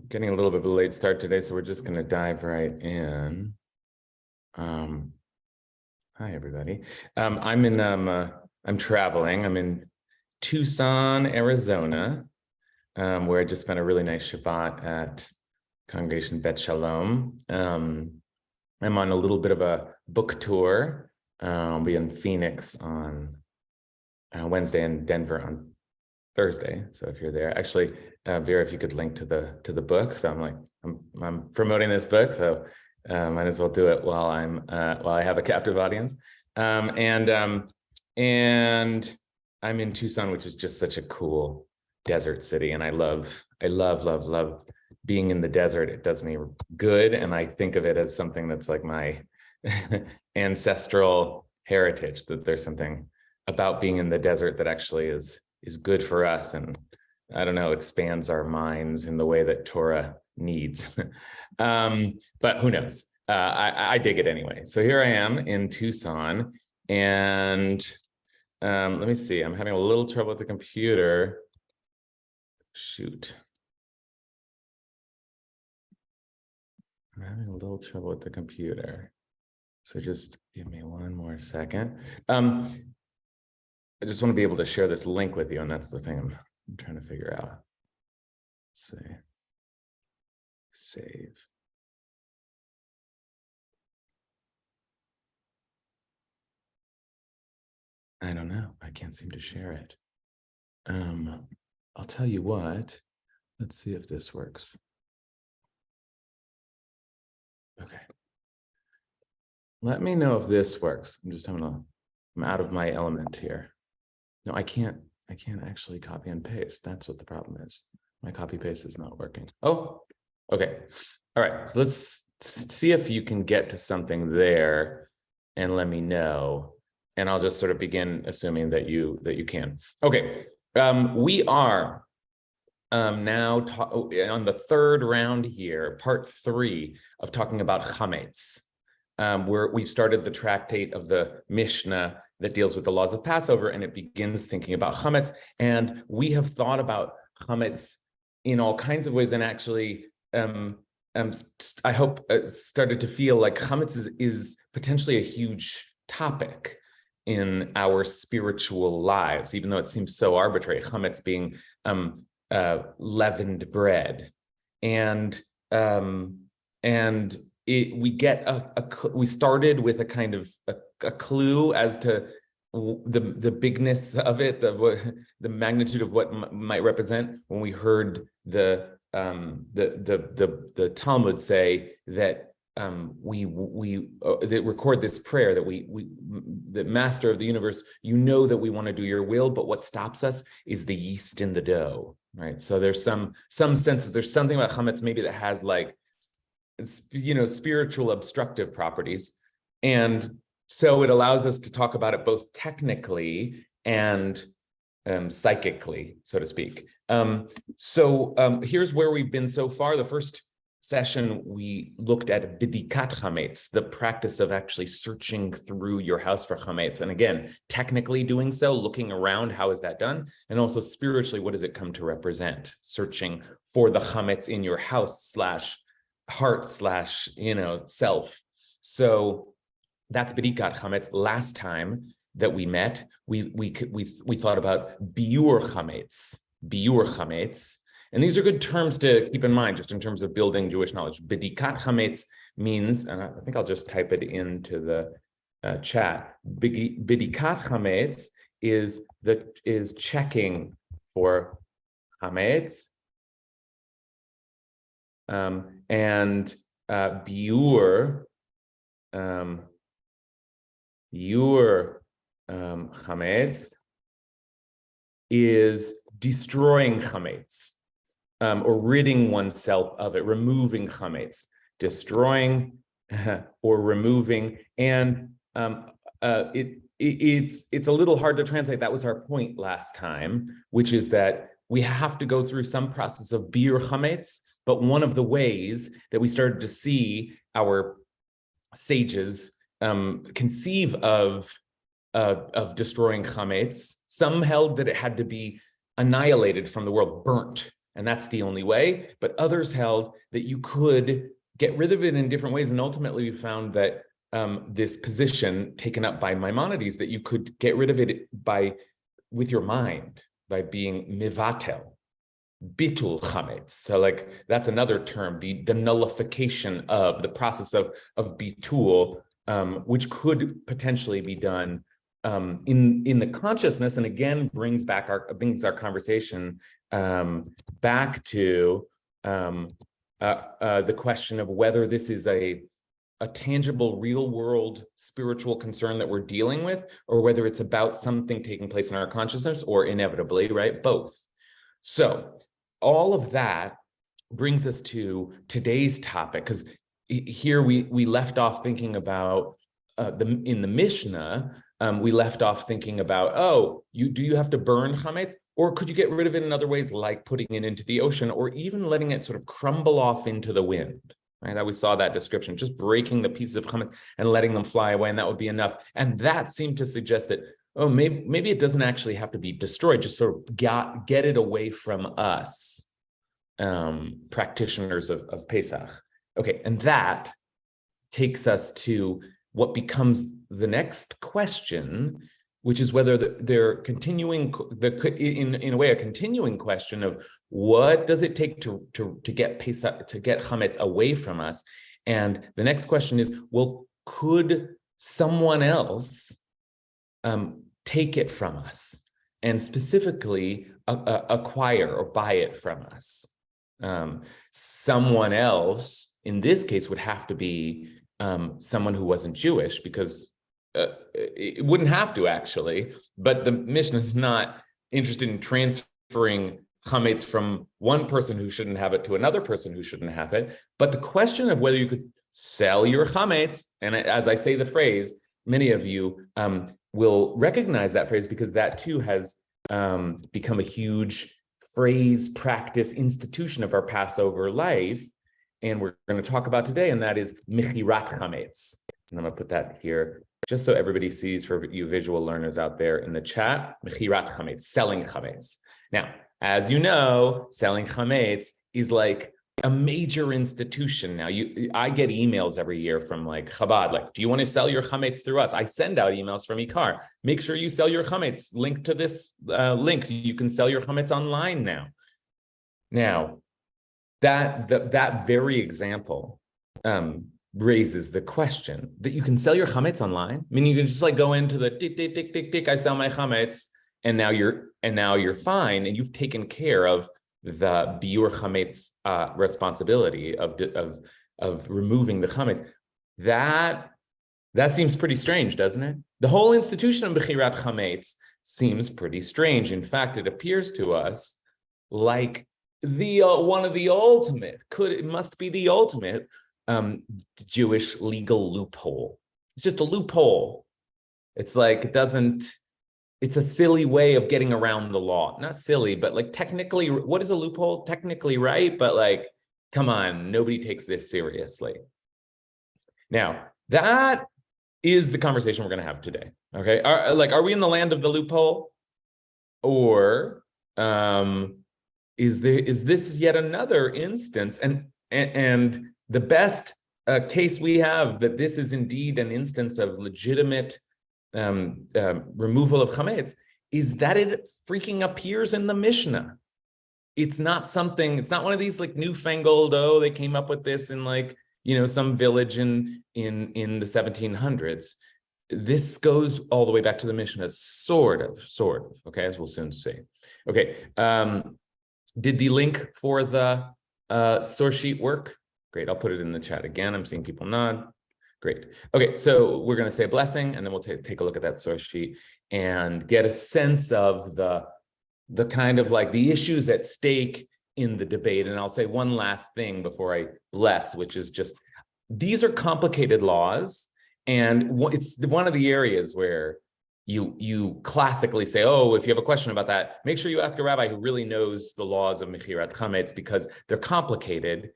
getting a little bit of a late start today, so we're just going to dive right in. Hi, everybody. I'm traveling. I'm in Tucson, Arizona, where I just spent a really nice Shabbat at Congregation Bet Shalom. I'm on a little bit of a book tour. I'll be in Phoenix on Wednesday and Denver on Thursday. So if you're there, actually, Vera, if you could link to the book. So I'm promoting this book, so might as well do it while I have a captive audience. And I'm in Tucson, which is just such a cool desert city, and I love being in the desert. It does me good, and I think of it as something that's like my ancestral heritage. That there's something about being in the desert that actually is good for us, and I don't know, expands our minds in the way that Torah needs. But who knows? I dig it anyway. So here I am in Tucson, and let me see. I'm having a little trouble with the computer. Shoot. I'm having a little trouble with the computer. So just give me one more second. I just want to be able to share this link with you, and that's the thing I'm trying to figure out. Let's see. Save. I don't know. I can't seem to share it. I'll tell you what. Let's see if this works. Okay. Let me know if this works. I'm out of my element here. No, I can't actually copy and paste. That's what the problem is. My copy paste is not working. Oh, okay. All right. So let's see if you can get to something there and let me know. And I'll just sort of begin assuming that you can. Okay. We are now on the third round here, part 3 of talking about Chametz. We've started the tractate of the Mishnah that deals with the laws of Passover, and it begins thinking about Chametz. And we have thought about Chametz in all kinds of ways, and actually, I hope started to feel like Chametz is potentially a huge topic in our spiritual lives, even though it seems so arbitrary. Chametz being leavened bread, and we started with a kind of a clue as to the bigness of it, the magnitude of what might represent when we heard the Talmud say that we record this prayer that the Master of the universe, you know that we want to do your will, but what stops us is the yeast in the dough, right? So there's some sense that there's something about Chametz maybe that has like, spiritual obstructive properties. And so it allows us to talk about it both technically and psychically, so to speak. Here's where we've been so far. The first session, we looked at bidikat chametz, the practice of actually searching through your house for chametz. And again, technically doing so, looking around, how is that done? And also spiritually, what does it come to represent? Searching for the chametz in your house / heart / self. So that's bidikat chametz. Last time that we met, we thought about biur chametz, and these are good terms to keep in mind, just in terms of building Jewish knowledge. Bidikat chametz means, and I think I'll just type it into the chat. Bidikat chametz is checking for chametz. And biur chametz is destroying chametz, or ridding oneself of it, removing chametz, destroying or removing. And it's a little hard to translate. That was our point last time, which is that we have to go through some process of biur chametz, but one of the ways that we started to see our sages conceive of destroying chametz, some held that it had to be annihilated from the world, burnt, and that's the only way. But others held that you could get rid of it in different ways. And ultimately, we found that this position taken up by Maimonides, that you could get rid of it with your mind, by being mivatel, bitul chametz. So like that's another term, the nullification of the process of bitul, which could potentially be done in the consciousness, and again brings our conversation back to the question of whether this is a tangible, real world spiritual concern that we're dealing with, or whether it's about something taking place in our consciousness, or inevitably, right? Both. So all of that brings us to today's topic, because here we left off thinking about in the Mishnah, we left off thinking about, do you have to burn chametz, or could you get rid of it in other ways, like putting it into the ocean, or even letting it sort of crumble off into the wind? Right, that we saw that description, just breaking the pieces of chametz and letting them fly away, and that would be enough. And that seemed to suggest that, maybe it doesn't actually have to be destroyed, just sort of get it away from us, practitioners of Pesach. Okay, and that takes us to what becomes the next question, which is whether they're continuing, in a way, a continuing question of what does it take to get Pesach, to get chametz away from us. And the next question is, well, could someone else take it from us, and specifically acquire or buy it from us? Someone else, in this case, would have to be someone who wasn't Jewish, because it wouldn't have to, actually, but the Mishnah is not interested in transferring chametz from one person who shouldn't have it to another person who shouldn't have it. But the question of whether you could sell your chametz, and as I say the phrase, many of you will recognize that phrase, because that too has become a huge phrase, practice, institution of our Passover life, and we're going to talk about today, and that is mechirat chametz. And I'm going to put that here just so everybody sees, for you visual learners out there in the chat, mechirat chametz, selling chametz. Now, as you know, selling chametz is like a major institution. Now, I get emails every year from like Chabad, like, do you want to sell your chametz through us? I send out emails from Ikar. Make sure you sell your chametz. Link to this link. You can sell your chametz online now. Now, that very example raises the question that you can sell your chametz online. I mean, you can just like go into the tick, tick, tick, tick, tick, I sell my chametz, and now you're fine, and you've taken care of the biur chametz responsibility of removing the chametz. That seems pretty strange, doesn't it? The whole institution of mechirat chametz seems pretty strange. In fact, it appears to us like the one of the ultimate, it must be the ultimate Jewish legal loophole. It's just a loophole. It's like it's a silly way of getting around the law. Not silly, but like technically, what is a loophole? Technically right, but like, come on, nobody takes this seriously. Now, that is the conversation we're going to have today. Okay, are we in the land of the loophole, or is this yet another instance? And the best case we have that this is indeed an instance of legitimate removal of chametz is that it freaking appears in the Mishnah. It's not one of these like newfangled, they came up with this in like, some village in the 1700s. This goes all the way back to the Mishnah, sort of, okay, as we'll soon see. Okay, did the link for the source sheet work? Great, I'll put it in the chat again. I'm seeing people nod. Great. Okay, so we're going to say a blessing, and then we'll take a look at that source sheet and get a sense of the kind of like the issues at stake in the debate. And I'll say one last thing before I bless, which is just, these are complicated laws, and it's one of the areas where you classically say, if you have a question about that, make sure you ask a rabbi who really knows the laws of mechirat chametz, because they're complicated.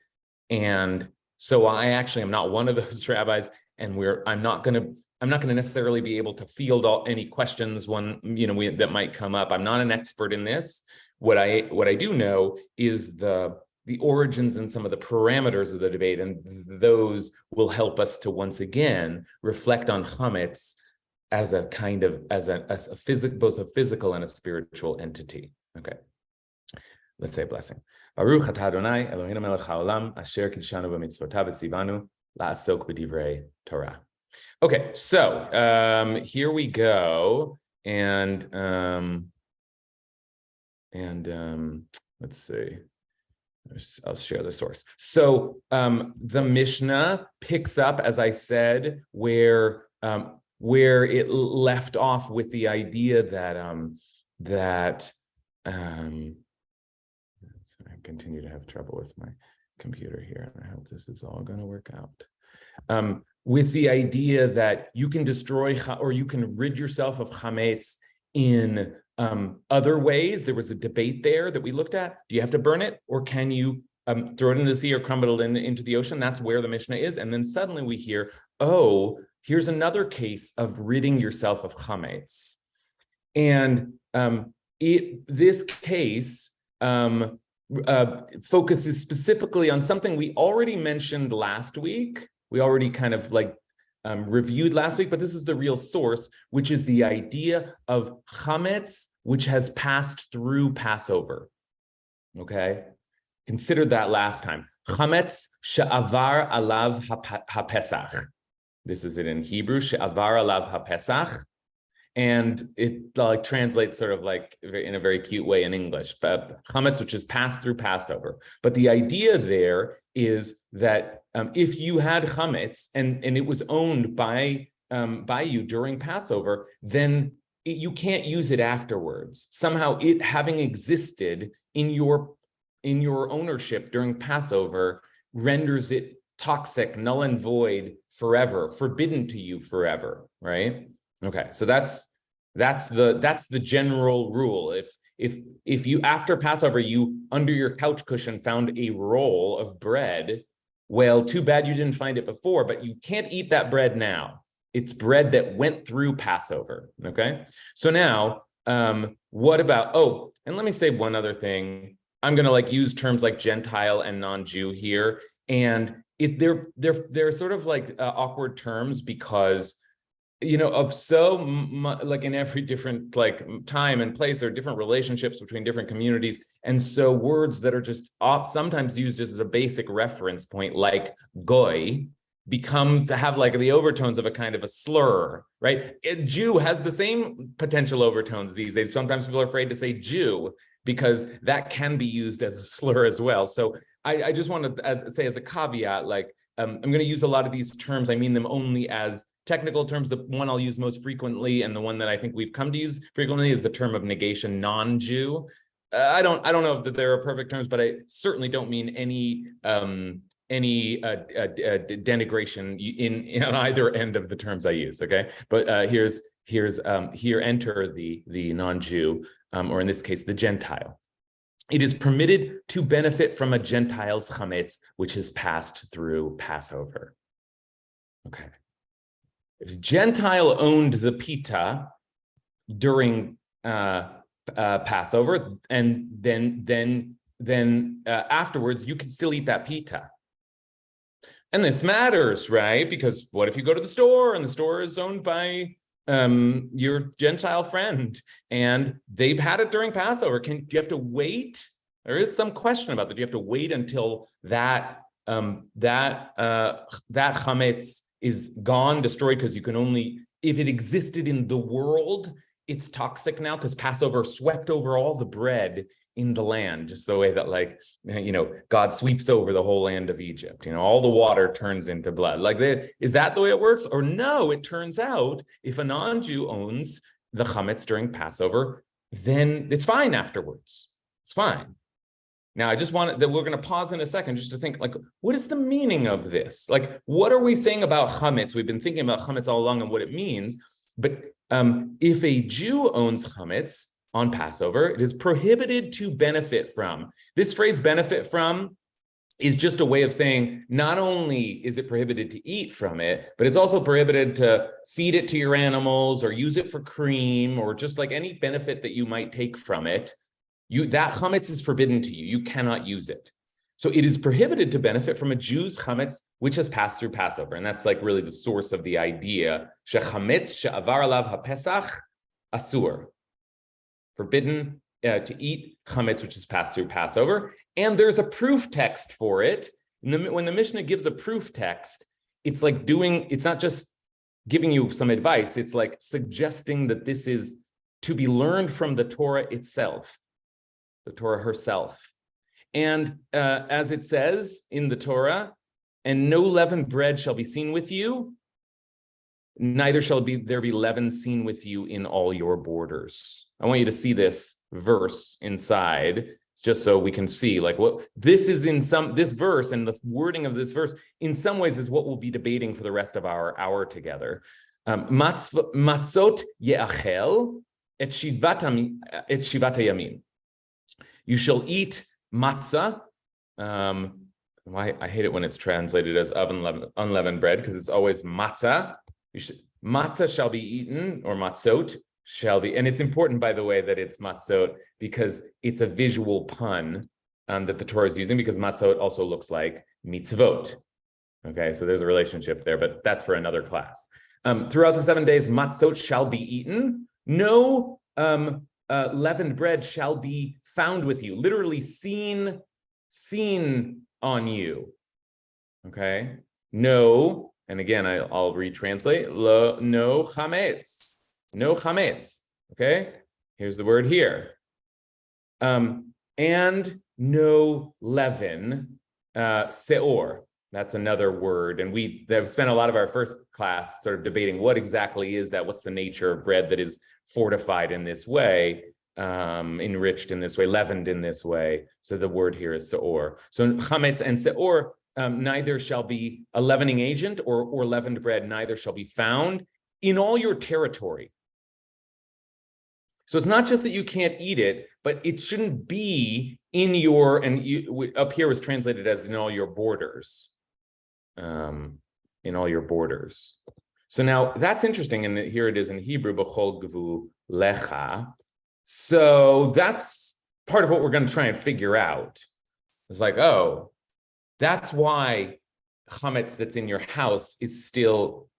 And so I actually am not one of those rabbis, and I'm not going to necessarily be able to field any questions that might come up. I'm not an expert in this. What I do know is the origins and some of the parameters of the debate, and those will help us to once again reflect on chametz as a kind of as a both a physical and a spiritual entity. Okay, let's say a blessing. Baruch atah Adonai Eloheinu melech haolam asher kidshanu b'mitzvotav v'tzivanu la'asok b'divrei Torah. Okay, so here we go, and let's see. I'll share the source. So the Mishnah picks up, as I said, where it left off with the idea that so I continue to have trouble with my computer here, and I hope this is all going to work out. With the idea that you can destroy or you can rid yourself of chametz in other ways. There was a debate there that we looked at. Do you have to burn it, or can you throw it in the sea or crumble it into the ocean? That's where the Mishnah is. And then suddenly we hear, oh, here's another case of ridding yourself of chametz. And this case focuses specifically on something we already mentioned last week. We already kind of reviewed last week, but this is the real source, which is the idea of chametz, which has passed through Passover. Okay, considered that last time. Chametz she'avar alav hapesach. This is it in Hebrew, she'avar alav hapesach, and it translates sort of like in a very cute way in English. But chametz, which has passed through Passover. But the idea there is that if you had chametz and it was owned by you during Passover, then you can't use it afterwards. Somehow, it having existed in your ownership during Passover renders it toxic, null and void forever, forbidden to you forever. Right? Okay, so that's the general rule. If you after Passover you under your couch cushion found a roll of bread, well, too bad you didn't find it before, but you can't eat that bread now. It's bread that went through Passover. Okay, so now what about? Oh, and let me say one other thing. I'm going to use terms like Gentile and non-Jew here, and they're sort of awkward terms because of so much, in every different time and place, there are different relationships between different communities. And so words that are just sometimes used as a basic reference point, like goy, becomes to have the overtones of a kind of a slur, right? Jew has the same potential overtones these days. Sometimes people are afraid to say Jew because that can be used as a slur as well. So I just want to say as a caveat, I'm going to use a lot of these terms. I mean them only as technical terms. The one I'll use most frequently, and the one that I think we've come to use frequently, is the term of negation, non-Jew. I don't know if there are perfect terms, but I certainly don't mean any denigration in on either end of the terms I use. Okay, but here enter the non-Jew, or in this case the Gentile. It is permitted to benefit from a Gentile's chametz, which has passed through Passover. Okay. If Gentile owned the pita during Passover, and then afterwards you can still eat that pita. And this matters, right? Because what if you go to the store and the store is owned by your Gentile friend and they've had it during Passover? Do you have to wait? There is some question about that. Do you have to wait until that chametz is gone, destroyed? Because you can only, if it existed in the world, it's toxic now because Passover swept over all the bread in the land, just the way that God sweeps over the whole land of Egypt. All the water turns into blood. Is that the way it works? Or no, it turns out if a non-Jew owns the chametz during Passover, then it's fine afterwards. It's fine. Now, I just want that we're going to pause in a second just to think, what is the meaning of this? What are we saying about chametz? We've been thinking about chametz all along and what it means. But if a Jew owns chametz on Passover, it is prohibited to benefit from. This phrase benefit from is just a way of saying not only is it prohibited to eat from it, but it's also prohibited to feed it to your animals or use it for cream or just any benefit that you might take from it. that chametz is forbidden to you. You cannot use it. So it is prohibited to benefit from a Jew's chametz which has passed through Passover, and that's like really the source of the idea. Shechametz she'avar alav hapesach asur, forbidden to eat chametz which has passed through Passover, and there's a proof text for it. When the Mishnah gives a proof text, it's not just giving you some advice, it's like suggesting that this is to be learned from the Torah itself, the Torah herself. And as it says in the Torah, and no leavened bread shall be seen with you, neither shall there be leaven seen with you in all your borders. I want you to see this verse inside, just so we can see like what this is this verse, and the wording of this verse in some ways is what we'll be debating for the rest of our hour together. Matzot ye'achel et shivata yamin. You shall eat matzah. I hate it when it's translated as unleavened bread, because it's always matzah. Matzah shall be eaten, or matzot shall be, and it's important, by the way, that it's matzot because it's a visual pun that the Torah is using, because matzot also looks like mitzvot. Okay, so there's a relationship there, but that's for another class. Throughout the 7 days, matzot shall be eaten. No leavened bread shall be found with you, literally seen on you. Okay, no, and again, I'll retranslate, no chametz. No chametz, okay? Here's the word here. And no leaven, seor. That's another word. And we've spent a lot of our first class sort of debating what exactly is that? What's the nature of bread that is fortified in this way, enriched in this way, leavened in this way? So the word here is seor. So chametz and seor, neither shall be a leavening agent, or leavened bread, neither shall be found in all your territory. So it's not just that you can't eat it, but it shouldn't be in your, up here was translated as in all your borders. In all your borders. So now that's interesting, and here it is in Hebrew, b'chol gvu lecha. So that's part of what we're going to try and figure out. It's like, oh, that's why chametz that's in your house is still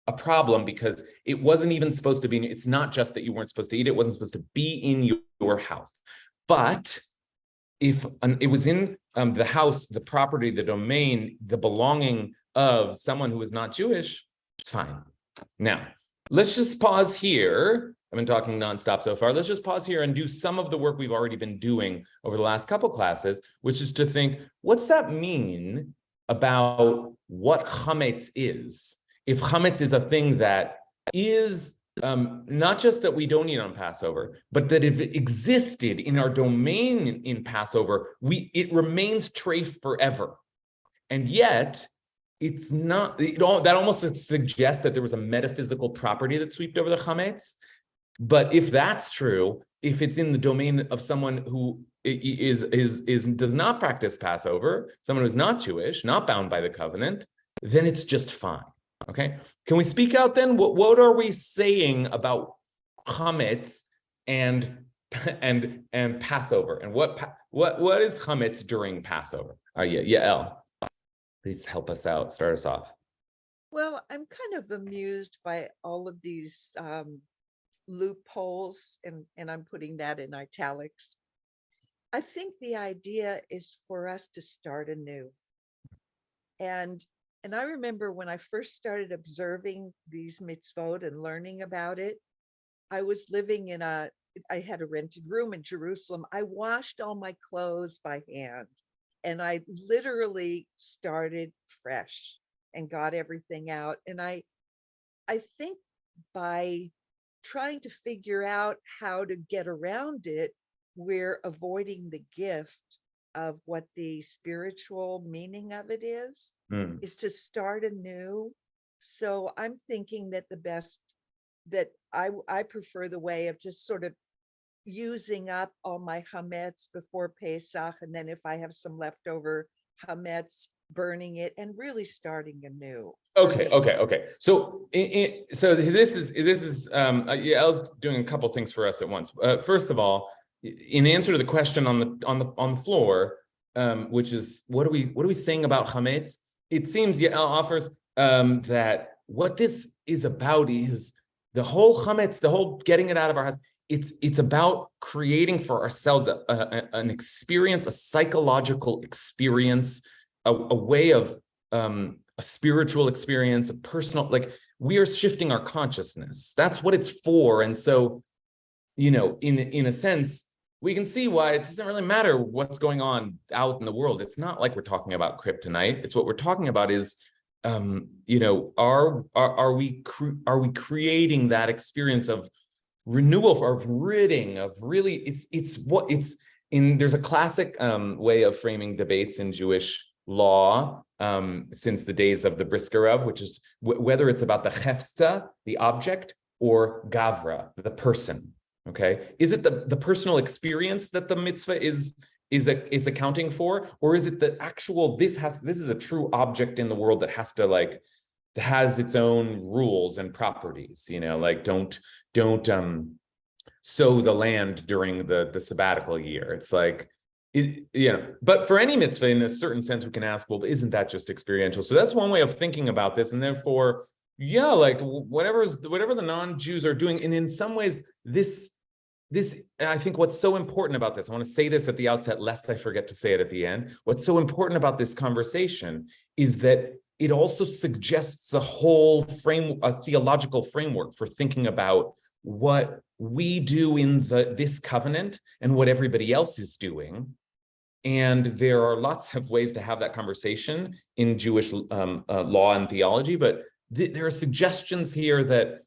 a problem, because it wasn't even supposed to be. It's not just that you weren't supposed to eat it, it wasn't supposed to be in your house. But if it was in the house, the property, the domain, the belonging of someone who is not Jewish, it's fine. Now, let's just pause here. I've been talking nonstop so far. Let's just pause here and do some of the work we've already been doing over the last couple classes, which is to think, what's that mean about what chametz is? If chametz is a thing that is not just that we don't eat on Passover, but that if it existed in our domain in Passover, it remains treif forever. And yet, it's not, that almost suggests that there was a metaphysical property that swept over the chametz. But if that's true, if it's in the domain of someone who does not practice Passover, someone who's not Jewish, not bound by the covenant, then it's just fine. Okay, can we speak out then? What are we saying about chametz and Passover, and what is chametz during Passover? Yael, please help us out. Start us off. Well, I'm kind of amused by all of these loopholes, and I'm putting that in italics. I think the idea is for us to start anew. And I remember when I first started observing these mitzvot and learning about it, I was living I had a rented room in Jerusalem. I washed all my clothes by hand, and I literally started fresh and got everything out. And I think by trying to figure out how to get around it, we're avoiding the gift of what the spiritual meaning of it is to start anew. So I'm thinking that I prefer the way of just sort of using up all my chametz before Pesach, and then if I have some leftover chametz, burning it and really starting anew. Okay. So this is Yael's doing a couple things for us at once. First of all, in answer to the question on the floor, which is what are we saying about Chametz? It seems Yael offers that what this is about is the whole Chametz, the whole getting it out of our house. It's about creating for ourselves an experience, a psychological experience, a way of a spiritual experience, a personal, like we are shifting our consciousness. That's what it's for. And so, in a sense, we can see why it doesn't really matter what's going on out in the world. It's not like we're talking about kryptonite. It's what we're talking about is, are we creating that experience of renewal, of ridding, of really, there's a classic way of framing debates in Jewish law since the days of the Briskerov, which is whether it's about the hefza, the object, or gavra, the person. Okay, is it the personal experience that the mitzvah is accounting for, or is it the actual this is a true object in the world that has its own rules and properties? Like don't sow the land during the sabbatical year. It's like, but for any mitzvah, in a certain sense, we can ask, well, isn't that just experiential? So that's one way of thinking about this, and therefore, like whatever the non-Jews are doing, and in some ways, this I think what's so important about this, I want to say this at the outset, lest I forget to say it at the end. What's so important about this conversation is that it also suggests a theological framework for thinking about what we do in this covenant and what everybody else is doing. And there are lots of ways to have that conversation in Jewish law and theology, but there are suggestions here that,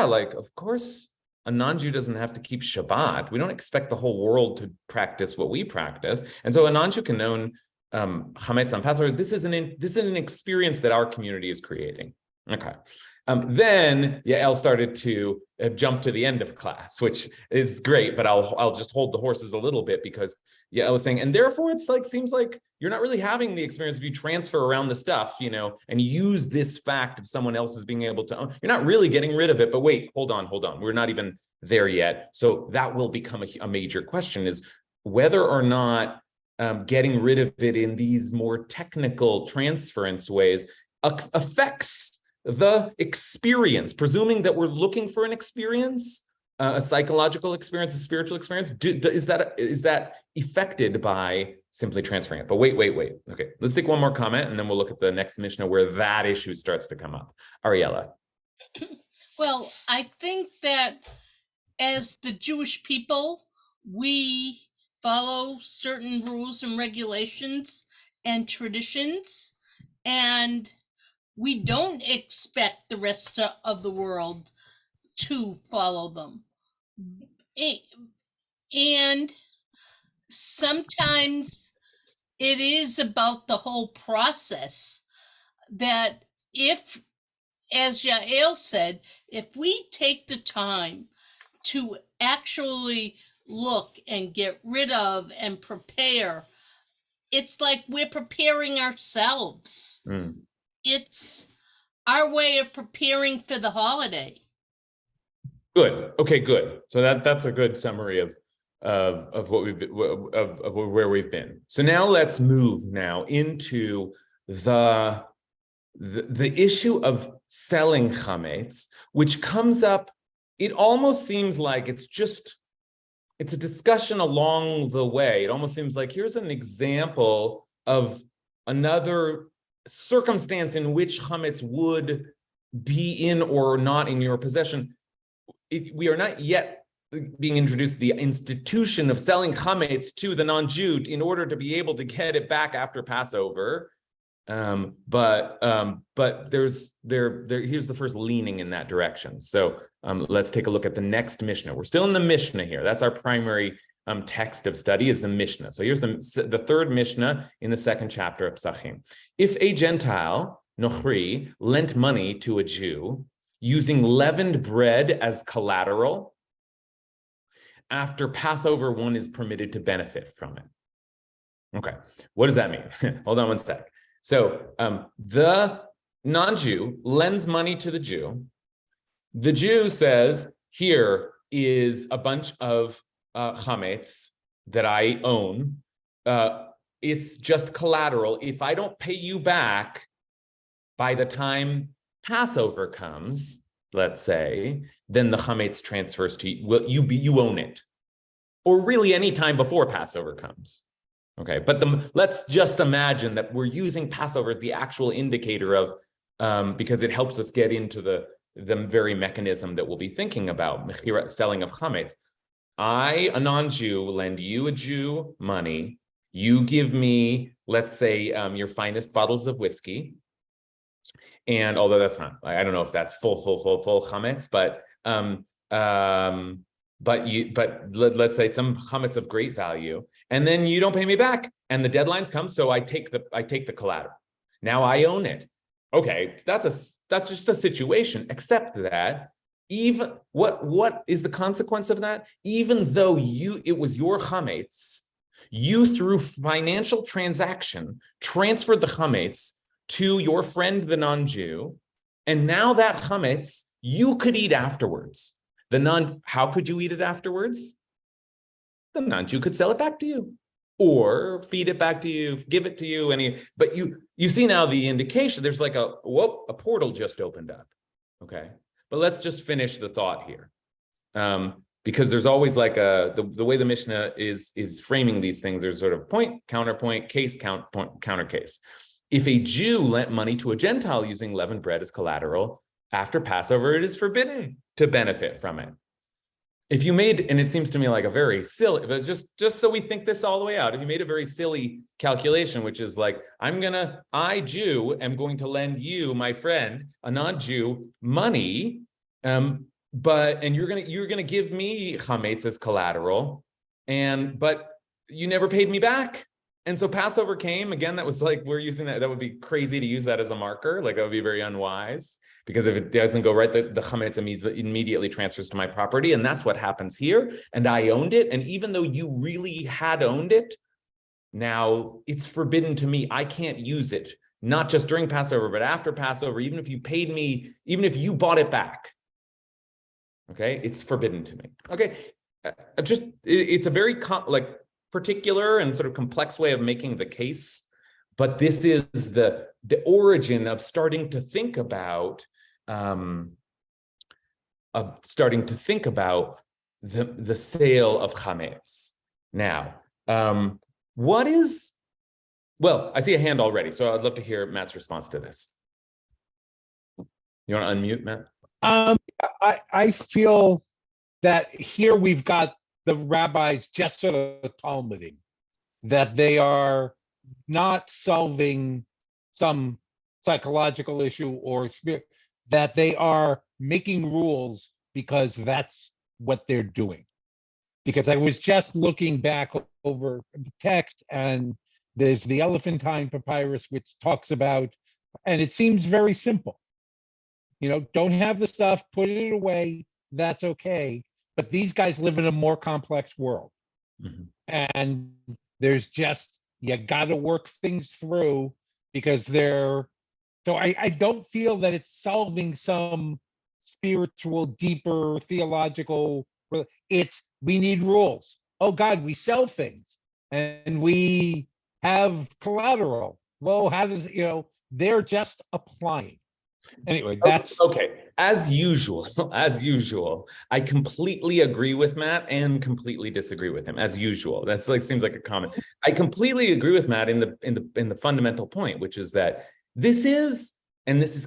like, of course, a non-Jew doesn't have to keep Shabbat. We don't expect the whole world to practice what we practice. And so a non-Jew can own Chametz on Passover. This is an experience that our community is creating. Okay. Then Yael started to jump to the end of class, which is great, but I'll just hold the horses a little bit, because Yael was saying, and therefore it's like, seems like you're not really having the experience if you transfer around the stuff, and use this fact of someone else's being able to own. You're not really getting rid of it, but wait, hold on. We're not even there yet. So that will become a major question, is whether or not getting rid of it in these more technical transference ways affects the experience, presuming that we're looking for an experience, a psychological experience, a spiritual experience. Is that affected by simply transferring it? But wait. Okay, let's take one more comment, and then we'll look at the next Mishnah where that issue starts to come up. Ariella. Well, I think that as the Jewish people, we follow certain rules and regulations and traditions, and we don't expect the rest of the world to follow them. And sometimes it is about the whole process, that if, as Yael said, if we take the time to actually look and get rid of and prepare, it's like we're preparing ourselves. It's our way of preparing for the holiday. Good. Okay, good. So that's a good summary of what we've been, of where we've been. So now let's move into the issue of selling chametz, which comes up. It almost seems like it's a discussion along the way. It almost seems like here's an example of another circumstance in which chametz would be in or not in your possession. We are not yet being introduced to the institution of selling chametz to the non-Jew in order to be able to get it back after Passover. But here's the first leaning in that direction. So let's take a look at the next Mishnah. We're still in the Mishnah here. That's our primary text of study, is the Mishnah. So here's the third Mishnah in the second chapter of Psachim. If a Gentile, Nochri, lent money to a Jew using leavened bread as collateral, after Passover, one is permitted to benefit from it. Okay, what does that mean? Hold on one sec. So the non-Jew lends money to the Jew. The Jew says, here is a bunch of chametz that I own, it's just collateral. If I don't pay you back by the time Passover comes, let's say, then the chametz transfers to you. Well, you own it, or really any time before Passover comes. Okay, but let's just imagine that we're using Passover as the actual indicator of, because it helps us get into the very mechanism that we'll be thinking about, selling of chametz. I, a non-Jew, lend you, a Jew, money. You give me, let's say, your finest bottles of whiskey. And although that's not, I don't know if that's full chametz, but let's say some chametz of great value, and then you don't pay me back, and the deadlines come, so I take the collateral. Now I own it. Okay, that's just a situation. Except that even what is the consequence of that? Even though it was your chametz, you through financial transaction transferred the chametz to your friend, the non-Jew, and now that chametz you could eat afterwards. How could you eat it afterwards? The non-Jew could sell it back to you, or feed it back to you, give it to you. But you see now the indication. There's like a portal just opened up. Okay, but let's just finish the thought here, because there's always like the way the Mishnah is framing these things. There's sort of point, counterpoint, case, counter case. If a Jew lent money to a Gentile using leavened bread as collateral, after Passover, it is forbidden to benefit from it. If you made, and it seems to me like a very silly, but just so we think this all the way out, if you made a very silly calculation, which is like, I, Jew, am going to lend you, my friend, a non-Jew, money, and you're gonna give me chametz as collateral, but you never paid me back. And so Passover came, again, that was like, we're using that would be crazy to use that as a marker, like that would be very unwise, because if it doesn't go right, the chametz immediately transfers to my property, and that's what happens here, and I owned it, and even though you really had owned it, now it's forbidden to me. I can't use it, not just during Passover, but after Passover, even if you paid me, even if you bought it back, okay, it's forbidden to me. Okay, it's a very particular and sort of complex way of making the case, but this is the origin of starting to think about the sale of chametz. Now, I see a hand already, so I'd love to hear Matt's response to this. You want to unmute, Matt? I feel that here we've got the rabbis just sort of talmuding that they are not solving some psychological issue or that they are making rules because that's what they're doing. Because I was just looking back over the text, and there's the Elephantine Papyrus, which talks about, and it seems very simple. Don't have the stuff, put it away, that's okay. But these guys live in a more complex world. Mm-hmm. And there's you got to work things through because so I don't feel that it's solving some spiritual, deeper, theological, we need rules. Oh God, we sell things and we have collateral. Well, they're just applying. Anyway, that's okay. As usual, I completely agree with Matt and completely disagree with him. As usual, that's seems like a comment. I completely agree with Matt in the fundamental point, which is that this is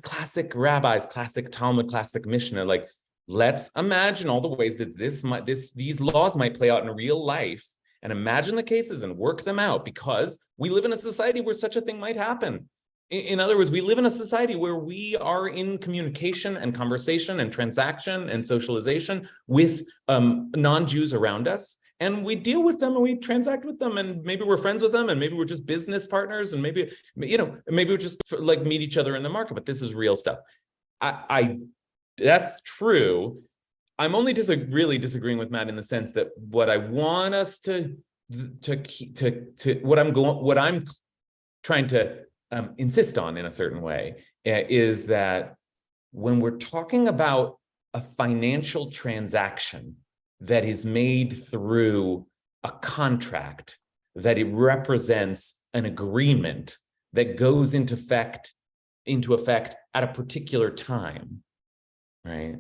classic rabbis, classic Talmud, classic Mishnah. Like, let's imagine all the ways that these laws might play out in real life, and imagine the cases and work them out, because we live in a society where such a thing might happen. In other words, we live in a society where we are in communication and conversation and transaction and socialization with non-Jews around us, and we deal with them and we transact with them, and maybe we're friends with them, and maybe we're just business partners, and maybe we just like meet each other in the market. But this is real stuff. That's true. I'm only really disagreeing with Matt in the sense that what I want us what I'm trying to insist on in a certain way is that when we're talking about a financial transaction, that is made through a contract, that it represents an agreement that goes into effect at a particular time, right?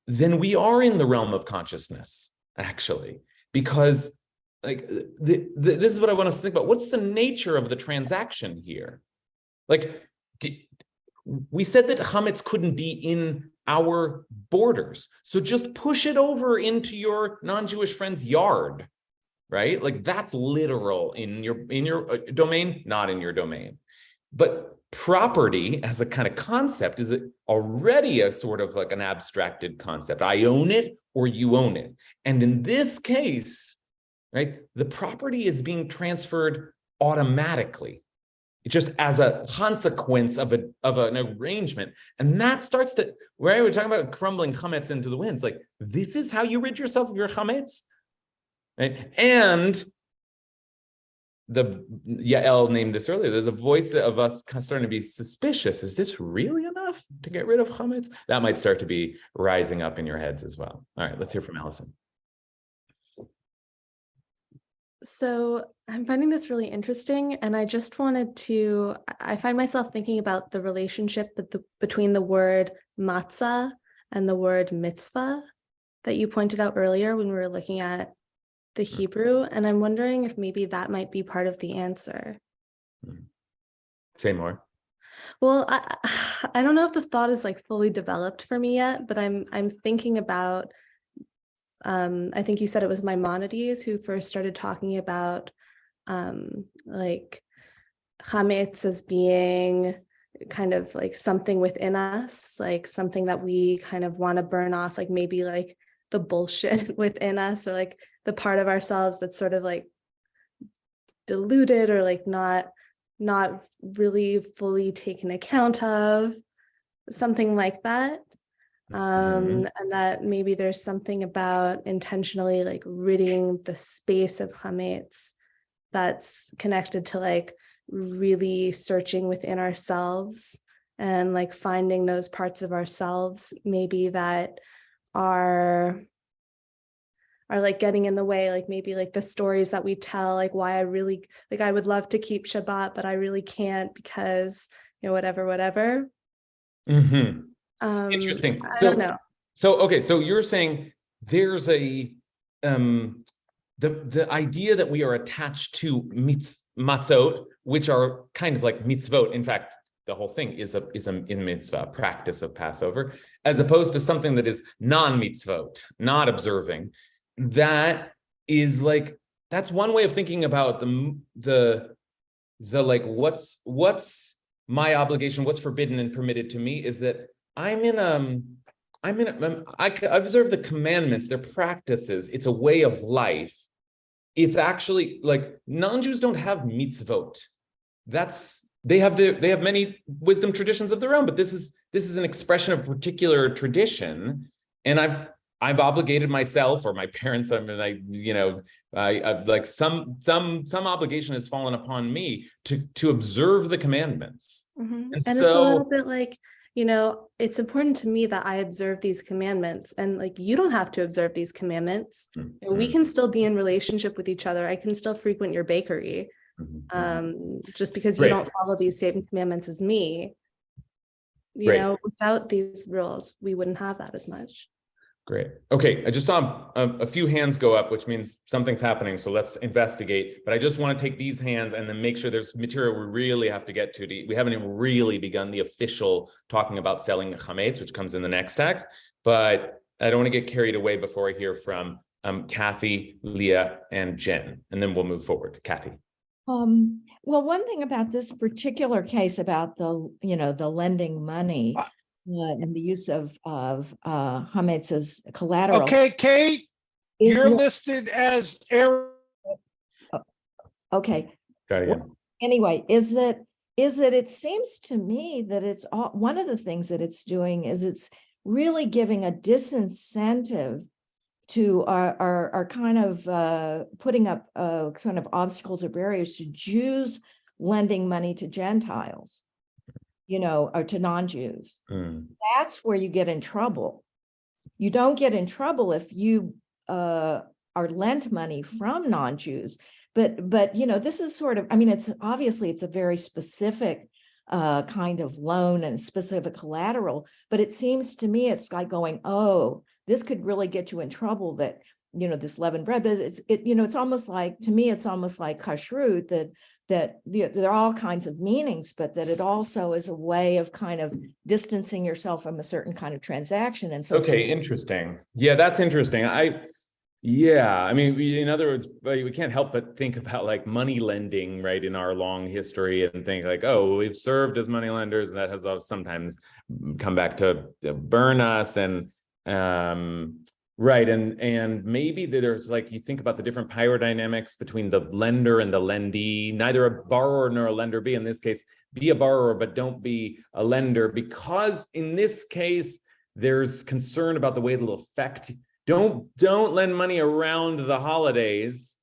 Then we are in the realm of consciousness, actually, because like this is what I want us to think about. What's the nature of the transaction here? Like, we said that chametz couldn't be in our borders, so just push it over into your non-Jewish friend's yard, right? Like that's literal in your domain, not in your domain. But property as a kind of concept is already a sort of like an abstracted concept. I own it or you own it. And in this case, right, the property is being transferred automatically, just as a consequence of an arrangement. And that starts to, right, we're talking about crumbling chametz into the wind. It's like, this is how you rid yourself of your chametz, right? And Yael named this earlier, there's a voice of us starting to be suspicious. Is this really enough to get rid of chametz? That might start to be rising up in your heads as well. All right, let's hear from Allison. So I'm finding this really interesting, and I just wanted to, I find myself thinking about the relationship between the word matzah and the word mitzvah that you pointed out earlier when we were looking at the Hebrew, and I'm wondering if maybe that might be part of the answer. Say more. Well, I don't know if the thought is like fully developed for me yet, but I'm thinking about, I think you said it was Maimonides who first started talking about like chametz as being kind of like something within us, like something that we kind of want to burn off, like maybe like the bullshit within us, or like the part of ourselves that's sort of like diluted or like not really fully taken account of, something like that. And that maybe there's something about intentionally like ridding the space of chametz that's connected to like really searching within ourselves and like finding those parts of ourselves maybe that are like getting in the way, like maybe like the stories that we tell, like why I really like I would love to keep Shabbat but I really can't because, you know, whatever. Interesting. I don't know. So okay, so you're saying there's a the idea that we are attached to matzot, which are kind of like mitzvot. In fact, the whole thing is a in mitzvah practice of Passover, as opposed to something that is non-mitzvot, not observing. That is like, that's one way of thinking about the like what's my obligation, what's forbidden and permitted to me, is that I observe the commandments, they're practices, it's a way of life. It's actually like non-Jews don't have mitzvot. They have many wisdom traditions of their own, but this is an expression of a particular tradition. And I've obligated myself or my parents. I mean, I like some obligation has fallen upon me to observe the commandments. And so, it's a little bit like, you know, it's important to me that I observe these commandments, and like you don't have to observe these commandments. And we can still be in relationship with each other. I can still frequent your bakery, just because you don't follow these same commandments as me. You know, without these rules, we wouldn't have that as much. Great. Okay, I just saw a few hands go up, which means something's happening. So let's investigate. But I just want to take these hands and then make sure there's material we really have to get to. We haven't even really begun the official talking about selling chametz, which comes in the next text. But I don't want to get carried away before I hear from Kathy, Leah, and Jen, and then we'll move forward. Kathy. Well, one thing about this particular case about the lending money and the use of chametz as collateral. Okay, Kate, you're listed as Aaron. Okay. Got it again. Anyway, is that it seems to me that it's one of the things that it's doing is it's really giving a disincentive to our kind of putting up kind of obstacles or barriers to Jews lending money to Gentiles, or to non-Jews. That's where you get in trouble. You don't get in trouble if you lent money from non-Jews. But you know, this is sort of, I mean, it's obviously it's a very specific kind of loan and specific collateral, but it seems to me it's like going, oh, this could really get you in trouble, that, you know, this leavened bread. But you know, it's almost like, to me, it's almost like kashrut, that there are all kinds of meanings, but that it also is a way of kind of distancing yourself from a certain kind of transaction. And so, Okay, interesting. Yeah, that's interesting. I mean, in other words, we can't help but think about like money lending, right, in our long history, and think like, oh, we've served as money lenders, and that has sometimes come back to burn us. And right, and maybe there's like, you think about the different power dynamics between the lender and the lendee. Neither a borrower nor a lender be. In this case, be a borrower, but don't be a lender, because in this case, there's concern about the way it'll affect. Don't lend money around the holidays,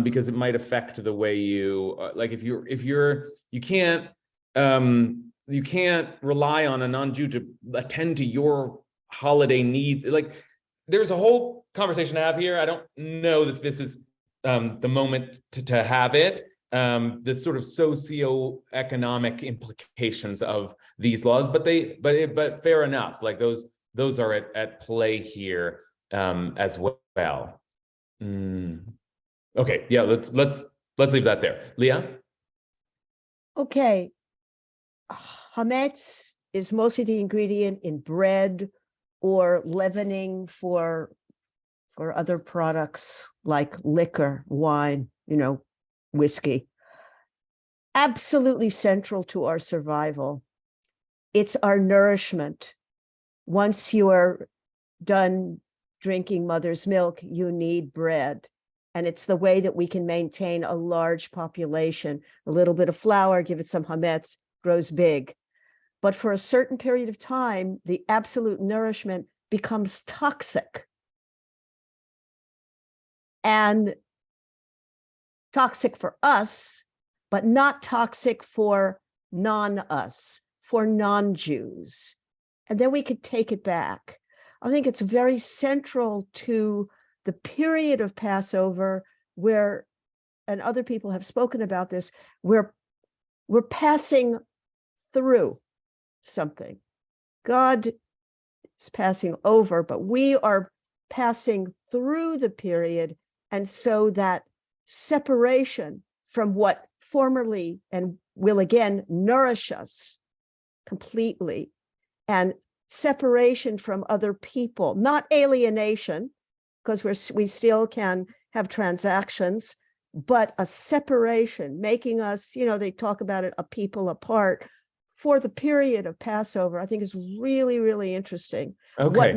because it might affect the way you like. If you can't rely on a non-Jew to attend to your holiday need. Like, there's a whole conversation to have here. I don't know that this is the moment to have it. The sort of socioeconomic implications of these laws, but fair enough. Like those are at play here as well. Okay, yeah, let's leave that there. Leah? Okay. Chametz is mostly the ingredient in bread or leavening for other products like liquor, wine, you know, whiskey. Absolutely central to our survival. It's our nourishment. Once you are done drinking mother's milk, you need bread. And it's the way that we can maintain a large population. A little bit of flour, give it some chametz, grows big. But for a certain period of time, the absolute nourishment becomes toxic. And toxic for us, but not toxic for non-us, for non-Jews. And then we could take it back. I think it's very central to the period of Passover where, and other people have spoken about this, where we're passing through something. God is passing over, but we are passing through the period. And so that separation from what formerly and will again nourish us completely, and separation from other people, not alienation, because we still can have transactions, but a separation, making us, you know, they talk about it, a people apart for the period of Passover, I think is really, really interesting. Okay.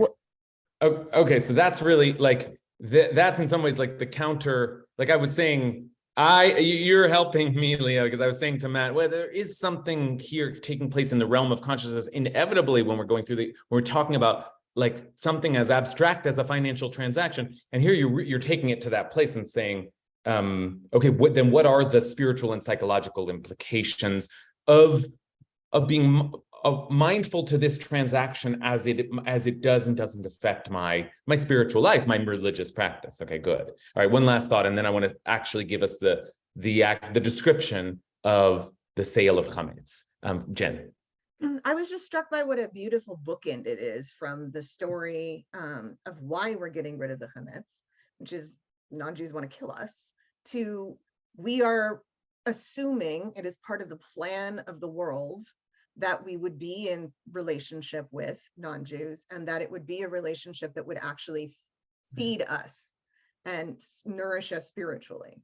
Okay, so that's really like, that's in some ways like the counter, like I was saying, you're helping me, Leah, because I was saying to Matt, well, there is something here taking place in the realm of consciousness inevitably when we're going through we're talking about like something as abstract as a financial transaction. And here you're taking it to that place and saying, okay, what are the spiritual and psychological implications of being mindful to this transaction as it does and doesn't affect my spiritual life, my religious practice. Okay, good. All right, one last thought, and then I want to actually give us the description of the sale of chametz. Jen. I was just struck by what a beautiful bookend it is from the story of why we're getting rid of the chametz, which is non-Jews want to kill us, to we are assuming it is part of the plan of the world that we would be in relationship with non-Jews, and that it would be a relationship that would actually feed us and nourish us spiritually.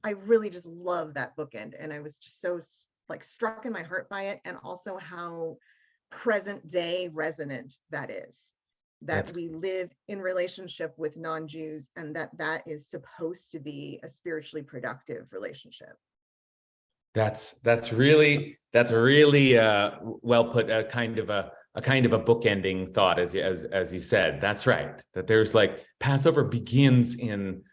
I really just love that bookend. And I was just so like struck in my heart by it, and also how present day resonant that is, that we live in relationship with non-Jews, and that is supposed to be a spiritually productive relationship. That's really well put. A kind of a bookending thought, as you said. That's right. That there's like Passover begins in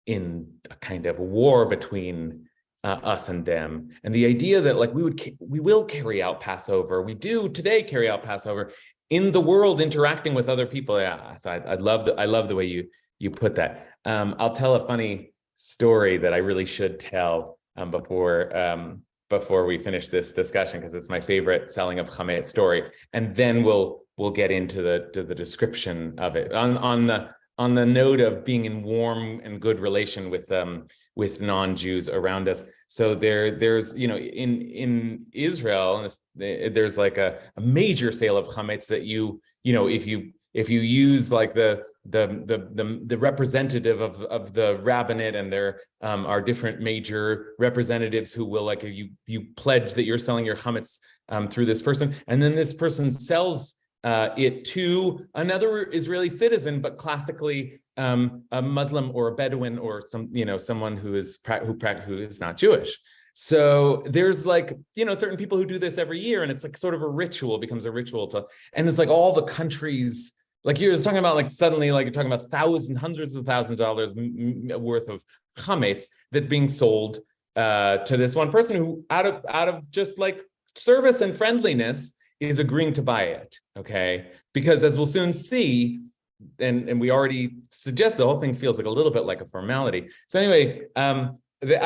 a kind of war between us and them, and the idea that like we will carry out Passover. We do today carry out Passover in the world, interacting with other people. Yeah. So I love the way you put that. I'll tell a funny story that I really should tell before we finish this discussion, because it's my favorite selling of Chametz story, and then we'll get into the description of it on the note of being in warm and good relation with non-Jews around us. So there's in Israel, there's like a major sale of Chametz that if you use like the representative of the rabbinate, and there are different major representatives who will, like, you pledge that you're selling your chametz through this person, and then this person sells it to another Israeli citizen, but classically a Muslim or a Bedouin or someone who is not Jewish. So there's certain people who do this every year, and it's like sort of a ritual, becomes a ritual and it's like all the countries. Like you're just talking about, suddenly, you're talking about hundreds of thousands of dollars worth of chametz that's being sold to this one person who, out of just service and friendliness, is agreeing to buy it. Okay, because as we'll soon see, and we already suggest, the whole thing feels like a little bit like a formality. So anyway, I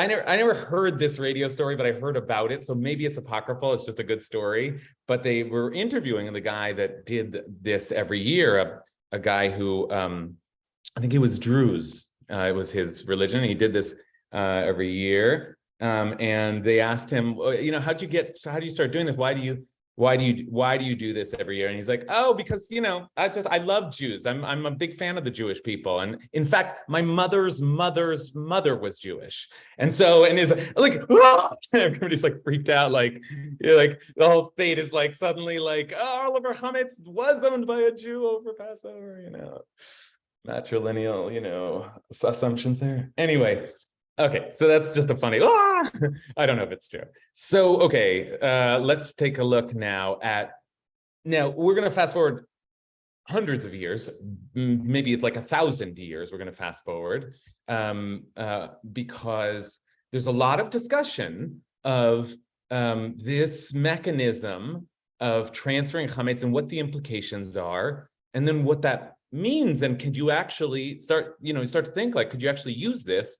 never heard this radio story, but I heard about it. So maybe it's apocryphal. It's just a good story. But they were interviewing the guy that did this every year, a guy who I think he was Druze. It was his religion. He did this every year. And they asked him, how do you start doing this? Why do you do this every year? And he's like, oh, because I love Jews. I'm a big fan of the Jewish people, and in fact, my mother's mother's mother was Jewish, and is like everybody's freaked out, the whole state is suddenly all of our chametz was owned by a Jew over Passover, matrilineal assumptions there. Anyway. Okay, so that's just a funny, I don't know if it's true. So, okay, let's take a look now we're going to fast forward hundreds of years, maybe it's 1,000 years we're going to fast forward, because there's a lot of discussion of this mechanism of transferring chametz and what the implications are, and then what that means, and could you actually start to think, could you actually use this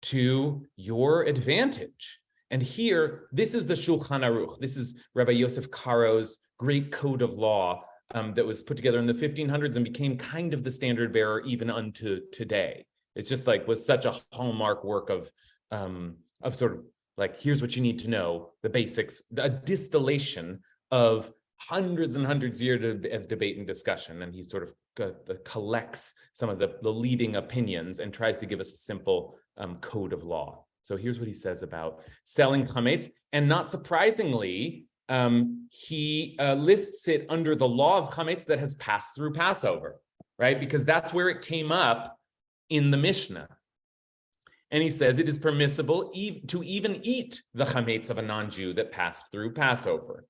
to your advantage? And here, this is the Shulchan Aruch. This is Rabbi Yosef Karo's great code of law that was put together in the 1500s and became kind of the standard bearer even unto today. It's just was such a hallmark work of sort of here's what you need to know, the basics, a distillation of hundreds and hundreds of years of debate and discussion. And he sort of collects some of the leading opinions and tries to give us a simple code of law. So here's what he says about selling chametz, and not surprisingly, he lists it under the law of chametz that has passed through Passover, right? Because that's where it came up in the Mishnah. And he says it is permissible to even eat the chametz of a non-Jew that passed through Passover.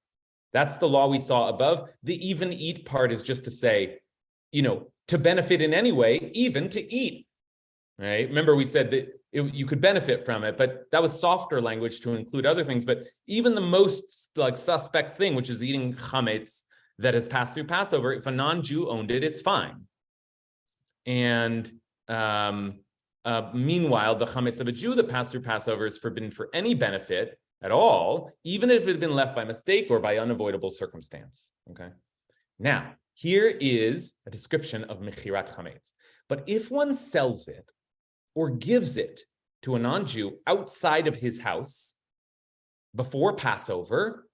That's the law we saw above. The even eat part is just to say, to benefit in any way, even to eat, right? Remember, we said that you could benefit from it, but that was softer language to include other things. But even the most suspect thing, which is eating chametz that has passed through Passover, if a non-Jew owned it, it's fine. And meanwhile, the chametz of a Jew that passed through Passover is forbidden for any benefit at all, even if it had been left by mistake or by unavoidable circumstance. Okay. Now, here is a description of mechirat chametz. But if one sells it or gives it to a non-Jew outside of his house before Passover,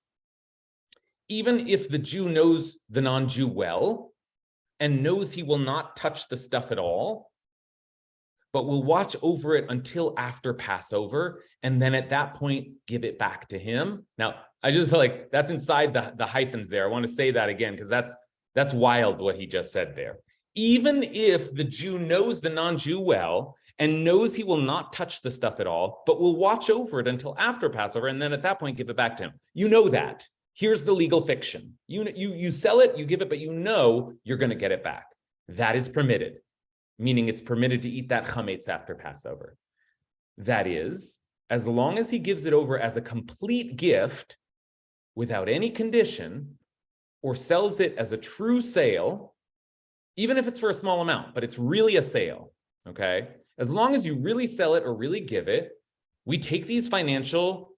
even if the Jew knows the non-Jew well and knows he will not touch the stuff at all, but will watch over it until after Passover, and then at that point, give it back to him. Now, I just feel like that's inside the hyphens there. I want to say that again, because that's wild what he just said there. Even if the Jew knows the non-Jew well and knows he will not touch the stuff at all, but will watch over it until after Passover, and then at that point, give it back to him. You know that. Here's the legal fiction. You sell it, you give it, but you know you're going to get it back. That is permitted. Meaning it's permitted to eat that chametz after Passover. That is, as long as he gives it over as a complete gift without any condition, or sells it as a true sale, even if it's for a small amount, but it's really a sale, okay? As long as you really sell it or really give it, we take these financial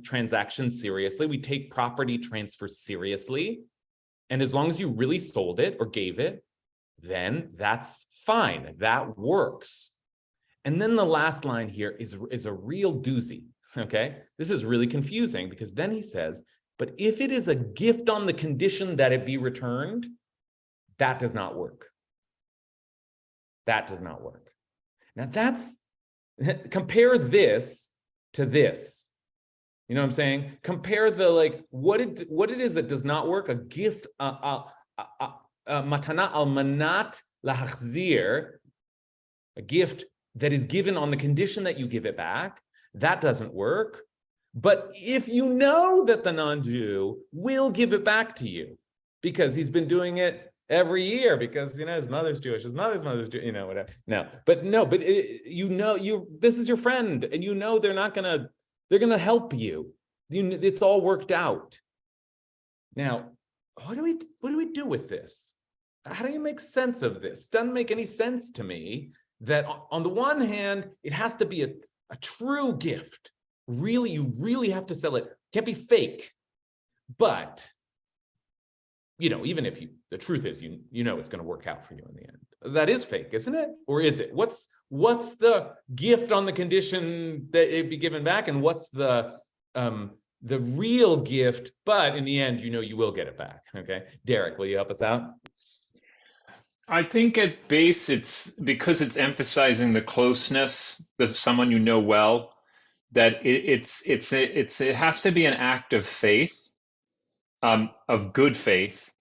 transactions seriously. We take property transfer seriously. And as long as you really sold it or gave it, then that's fine. That works. And then the last line here is a real doozy, okay? This is really confusing because then he says, but if it is a gift on the condition that it be returned, that does not work. That does not work. Now that's, compare this to this. You know what I'm saying? Compare the, like, what it is that does not work, a gift, matana al manat lahachzir, a gift that is given on the condition that you give it back, that doesn't work. But if you know that the non-Jew will give it back to you because he's been doing it every year because, you know, his mother's Jewish, his mother's Jewish, you know, whatever. You know, this is your friend, and you know they're gonna help you. It's all worked out. Now, what do we do with this? How do you make sense of this? Doesn't make any sense to me that on the one hand, it has to be a true gift. Really, you really have to sell it. Can't be fake. But, you know, even if the truth is, you know it's going to work out for you in the end. That is fake, isn't it? Or is it? What's the gift on the condition that it be given back, and what's the real gift? But in the end, you know, you will get it back. Okay, Derek, will you help us out? I think at base, it's because it's emphasizing the closeness of someone you know well, that it has to be an act of faith, of good faith,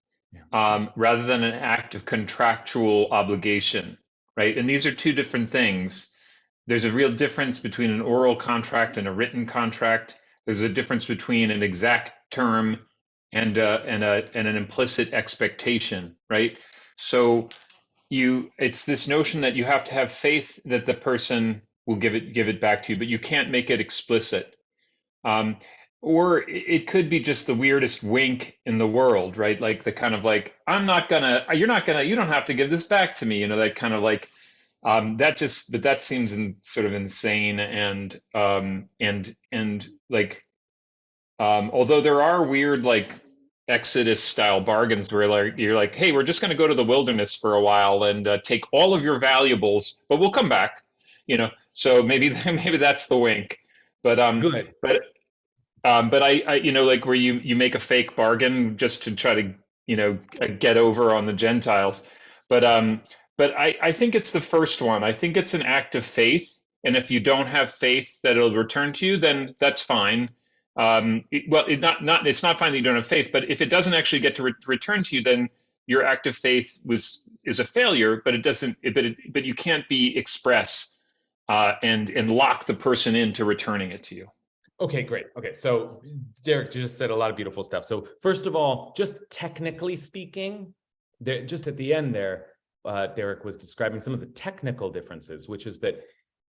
rather than an act of contractual obligation, right? And these are two different things. There's a real difference between an oral contract and a written contract. There's a difference between an exact term and an implicit expectation, right? So it's this notion that you have to have faith that the person will give it back to you, but you can't make it explicit. Or it could be just the weirdest wink in the world, right? Like the kind of like, you don't have to give this back to me, you know, that kind of like, but that seems sort of insane and like, although there are weird like Exodus style bargains where you're like, hey, we're just going to go to the wilderness for a while and take all of your valuables, but we'll come back, you know. So maybe that's the wink, but Good. but I you know, like where you make a fake bargain just to try to, you know, get over on the Gentiles, but I think it's the first one. I think it's an act of faith, and if you don't have faith that it'll return to you, then that's fine. It's not fine that you don't have faith, but if it doesn't actually get to return to you, then your act of faith is a failure. But it doesn't. But you can't be express and lock the person into returning it to you. Okay, great. Okay, so Derek just said a lot of beautiful stuff. So first of all, just technically speaking, just at the end there, Derek was describing some of the technical differences, which is that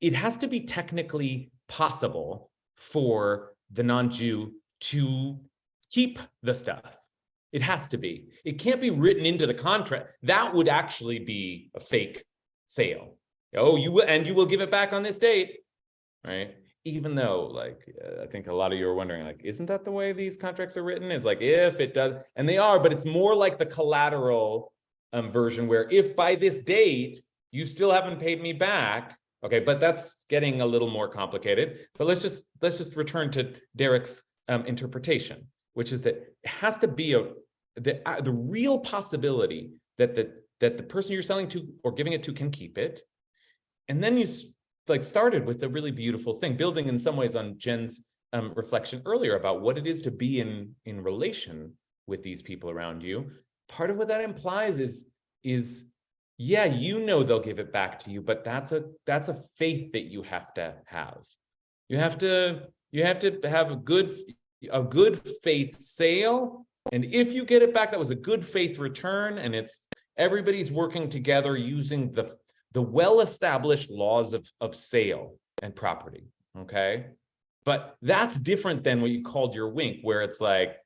it has to be technically possible for the non-Jew to keep the stuff. It has to be. It can't be written into the contract. That would actually be a fake sale. Oh, you will give it back on this date, right? Even though, like, I think a lot of you are wondering, like, isn't that the way these contracts are written? It's like, if it does, and they are, but it's more like the collateral version where if by this date you still haven't paid me back, okay, but that's getting a little more complicated. But let's just return to Derek's interpretation, which is that it has to be the real possibility that the person you're selling to or giving it to can keep it, and then you started with a really beautiful thing, building in some ways on Jen's reflection earlier about what it is to be in relation with these people around you. Part of what that implies is yeah, you know they'll give it back to you, but that's a faith that you have to have. You have to have a good faith sale, and if you get it back, that was a good faith return, and it's everybody's working together using the well-established laws of sale and property, okay? But that's different than what you called your wink, where it's like,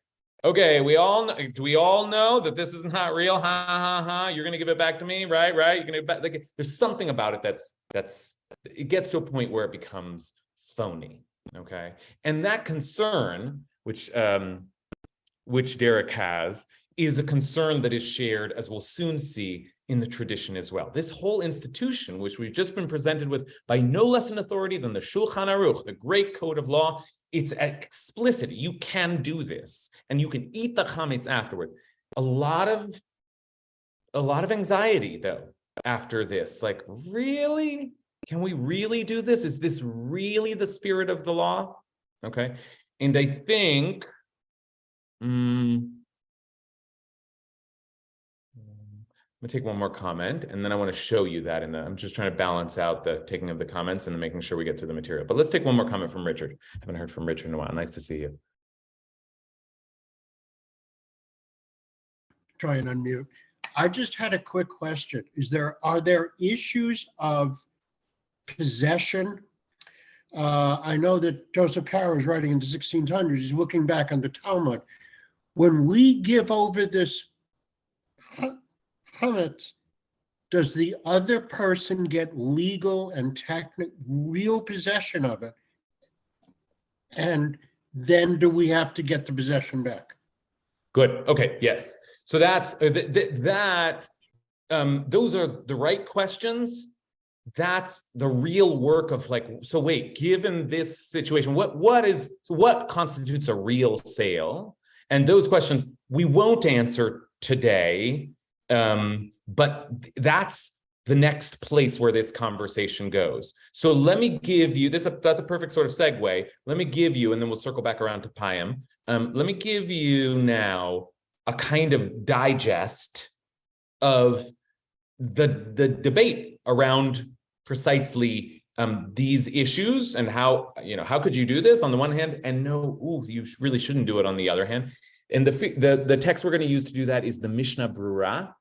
Okay, do we all know that this is not real? Ha ha ha. You're gonna give it back to me, right? You're gonna back, like, there's something about it that's it gets to a point where it becomes phony. Okay. And that concern, which Derek has, is a concern that is shared, as we'll soon see, in the tradition as well. This whole institution, which we've just been presented with by no less an authority than the Shulchan Aruch, the great code of law, it's explicit. You can do this, and you can eat the chametz afterward. A lot of anxiety, though, after this. Like, really? Can we really do this? Is this really the spirit of the law? Okay. And I think, I'm gonna take one more comment, and then I want to show you that I'm just trying to balance out the taking of the comments and making sure we get to the material. But let's take one more comment from Richard. I haven't heard from Richard in a while. Nice to see you. Try and unmute. I just had a quick question. Are there issues of possession? I know that Joseph Carr was writing in the 1600s. He's looking back on the Talmud. When we give over this chametz, does the other person get legal and technical real possession of it? And then do we have to get the possession back? Good. Okay. Yes. So that's those are the right questions. That's the real work of, like, so wait, given this situation, what constitutes a real sale? And those questions we won't answer today, but that's the next place where this conversation goes. So let me give you that's a perfect sort of segue. Let me give you, and then we'll circle back around to Payam. Let me give you now a kind of digest of the debate around precisely these issues, and how could you do this on the one hand, and you really shouldn't do it on the other hand. And the text we're going to use to do that is the Mishnah Brura.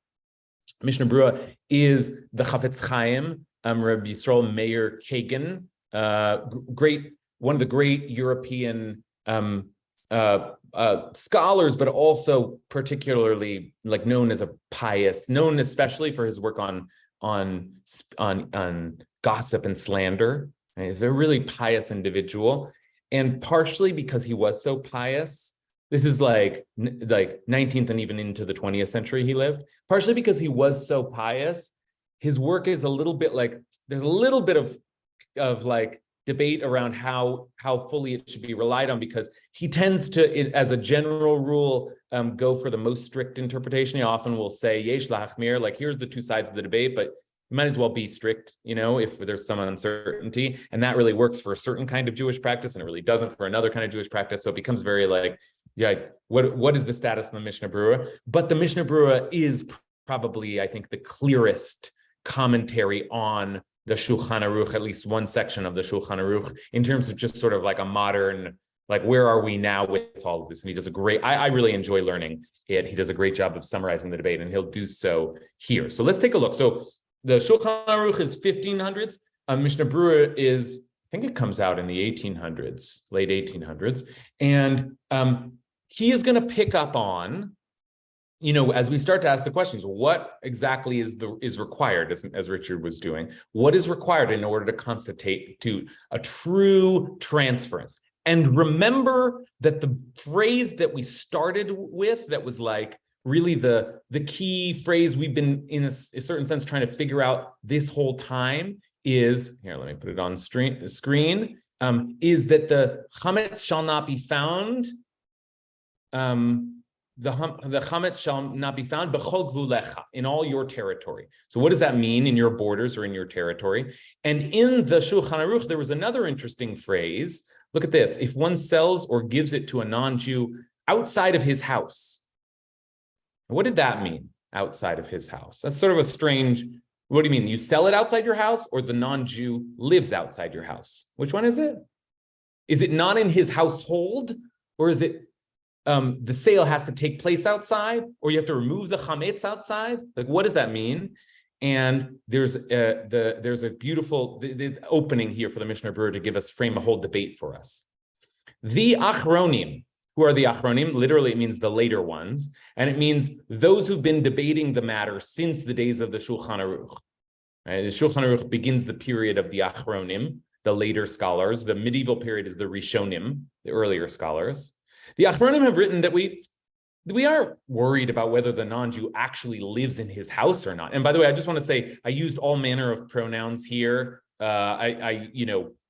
Mishnah Brura is the Chafetz Chaim, Rabbi Yisrael Meir Kagan, one of the great European scholars, but also particularly known especially for his work on gossip and slander. He's a really pious individual, and partially because he was so pious. This is like 19th and even into the 20th century he lived. Partially because he was so pious, his work is a little bit there's a little bit of debate around how fully it should be relied on, because he tends to, as a general rule, go for the most strict interpretation. He often will say, yesh lachmir, here's the two sides of the debate, but you might as well be strict, if there's some uncertainty. And that really works for a certain kind of Jewish practice, and it really doesn't for another kind of Jewish practice. So it becomes very what is the status of the Mishnah Brura? But the Mishnah Brura is probably, I think, the clearest commentary on the Shulchan Aruch, at least one section of the Shulchan Aruch, in terms of just sort of a modern, where are we now with all of this? And he does a great, I really enjoy learning it. He does a great job of summarizing the debate, and he'll do so here. So let's take a look. So the Shulchan Aruch is 1500s. Mishnah Brura is, I think it comes out in the 1800s, late 1800s. And he is going to pick up on, as we start to ask the questions, what exactly is required, as Richard was doing, what is required in order to constitute a true transference? And remember that the phrase that we started with, that was really the key phrase we've been, in a certain sense, trying to figure out this whole time is, here, let me put it on screen, is that the chametz shall not be found, the chametz shall not be found b'chol gvulecha, in all your territory. So what does that mean, in your borders or in your territory? And in the Shulchan Aruch, there was another interesting phrase. Look at this. If one sells or gives it to a non-Jew outside of his house. What did that mean, outside of his house? That's sort of a strange, what do you mean? You sell it outside your house, or the non-Jew lives outside your house? Which one is it? Is it not in his household? Or is it the sale has to take place outside, or you have to remove the chametz outside? What does that mean? And there's a beautiful the opening here for the Mishnah Brura to frame a whole debate for us. The Achronim, Who are the Achronim? Literally, it means the later ones. And it means those who've been debating the matter since the days of the Shulchan Aruch. Right? The Shulchan Aruch begins the period of the Achronim, the later scholars. The medieval period is the Rishonim, the earlier scholars. The Achronim have written that we aren't worried about whether the non-Jew actually lives in his house or not. And by the way, I just want to say, I used all manner of pronouns here.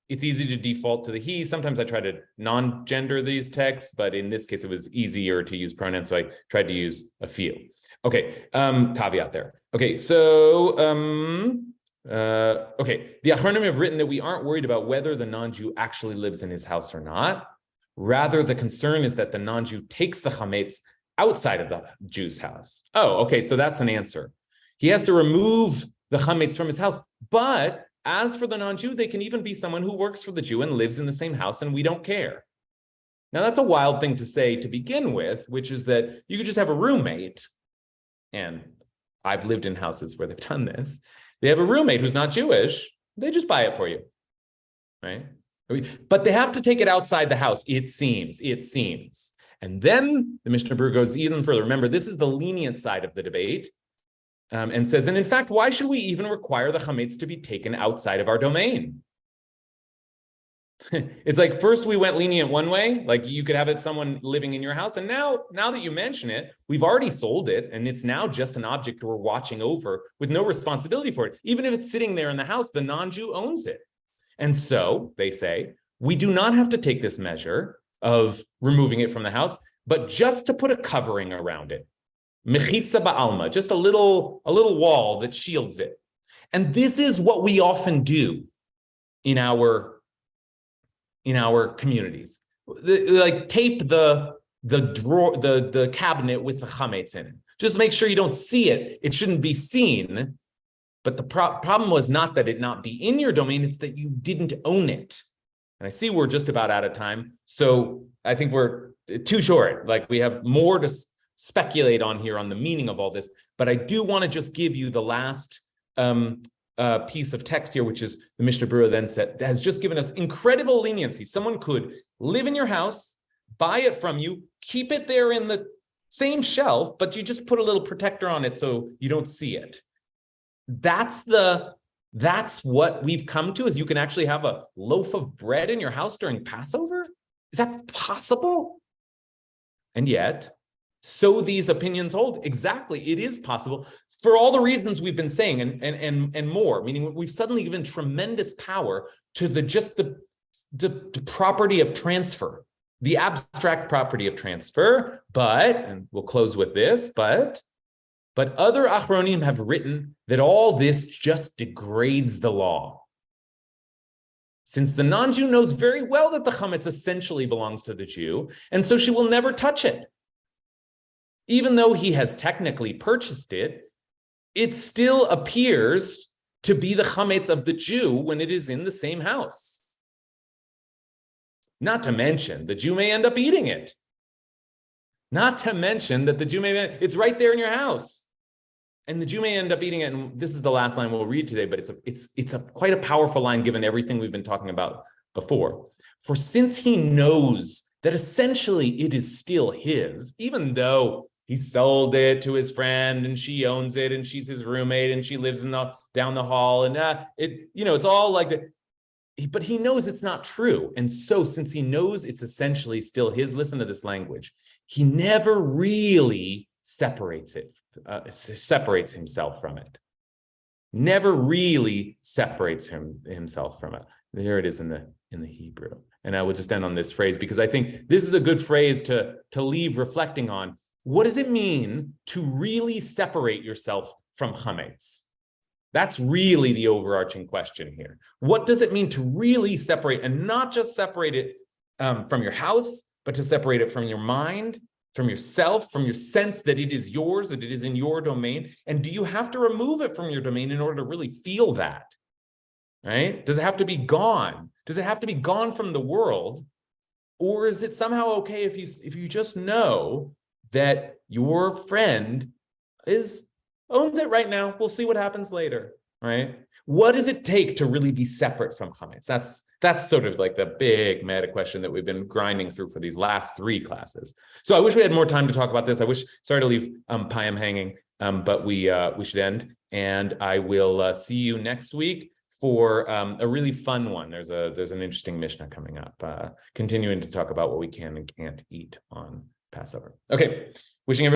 It's easy to default to the he. Sometimes I try to non-gender these texts, but in this case, it was easier to use pronouns, so I tried to use a few. Okay, caveat there. Okay, so, the Achronim have written that we aren't worried about whether the non-Jew actually lives in his house or not. Rather, the concern is that the non-Jew takes the Chametz outside of the Jew's house. Oh, okay, so that's an answer. He has to remove the Chametz from his house, but as for the non-Jew, they can even be someone who works for the Jew and lives in the same house, and we don't care. Now, that's a wild thing to say to begin with, which is that you could just have a roommate, and I've lived in houses where they've done this. They have a roommate who's not Jewish, they just buy it for you, right? But they have to take it outside the house, it seems. And then the Mishnah Berurah goes even further. Remember, this is the lenient side of the debate. And says, and in fact, why should we even require the chametz to be taken outside of our domain? It's like first we went lenient one way, like you could have it someone living in your house, and now that you mention it, we've already sold it, and it's now just an object we're watching over with no responsibility for it. Even if it's sitting there in the house, the non-Jew owns it. And so they say, we do not have to take this measure of removing it from the house, but just to put a covering around it. Mechitza ba'alma, just a little wall that shields it. And this is what we often do in our communities. Like tape the drawer, the cabinet with the chametz in it. Just make sure you don't see it. It shouldn't be seen. But the problem was not that it not be in your domain, it's that you didn't own it. And I see we're just about out of time. So I think we're too short. Like we have more to speculate on here on the meaning of all this, but I do want to just give you the last piece of text here, which is the Mishnah Berurah then said, that has just given us incredible leniency. Someone could live in your house, buy it from you, keep it there in the same shelf, but you just put a little protector on it so you don't see it. That's what we've come to, is you can actually have a loaf of bread in your house during Passover? Is that possible? And yet, so these opinions hold. Exactly, it is possible for all the reasons we've been saying and more, meaning we've suddenly given tremendous power to the property of transfer, the abstract property of transfer, and we'll close with this, but other Achronim have written that all this just degrades the law. Since the non-Jew knows very well that the chametz essentially belongs to the Jew, and so she will never touch it. Even though he has technically purchased it, it still appears to be the chametz of the Jew when it is in the same house. Not to mention, the Jew may end up eating it. Not to mention that the Jew it's right there in your house. And the Jew may end up eating it, and this is the last line we'll read today, but it's quite a powerful line given everything we've been talking about before. For since he knows that essentially it is still his, even though he sold it to his friend and she owns it and she's his roommate and she lives down the hall and it's all like that. But he knows it's not true. And so since he knows it's essentially still his, listen to this language, he never really separates himself from it. Never really separates himself from it. There it is in the Hebrew. And I will just end on this phrase because I think this is a good phrase to leave reflecting on. What does it mean to really separate yourself from chametz? That's really the overarching question here. What does it mean to really separate, and not just separate it from your house, but to separate it from your mind, from yourself, from your sense that it is yours, that it is in your domain? And do you have to remove it from your domain in order to really feel that? Right? Does it have to be gone? Does it have to be gone from the world? Or is it somehow okay if you just know that your friend owns it right now? We'll see what happens later, right? What does it take to really be separate from Chametz? That's sort of like the big meta question that we've been grinding through for these last 3 classes. So I wish we had more time to talk about this. Sorry to leave Payam hanging, but we should end. And I will see you next week for a really fun one. There's an interesting Mishnah coming up, continuing to talk about what we can and can't eat on Passover. Okay, wishing everyone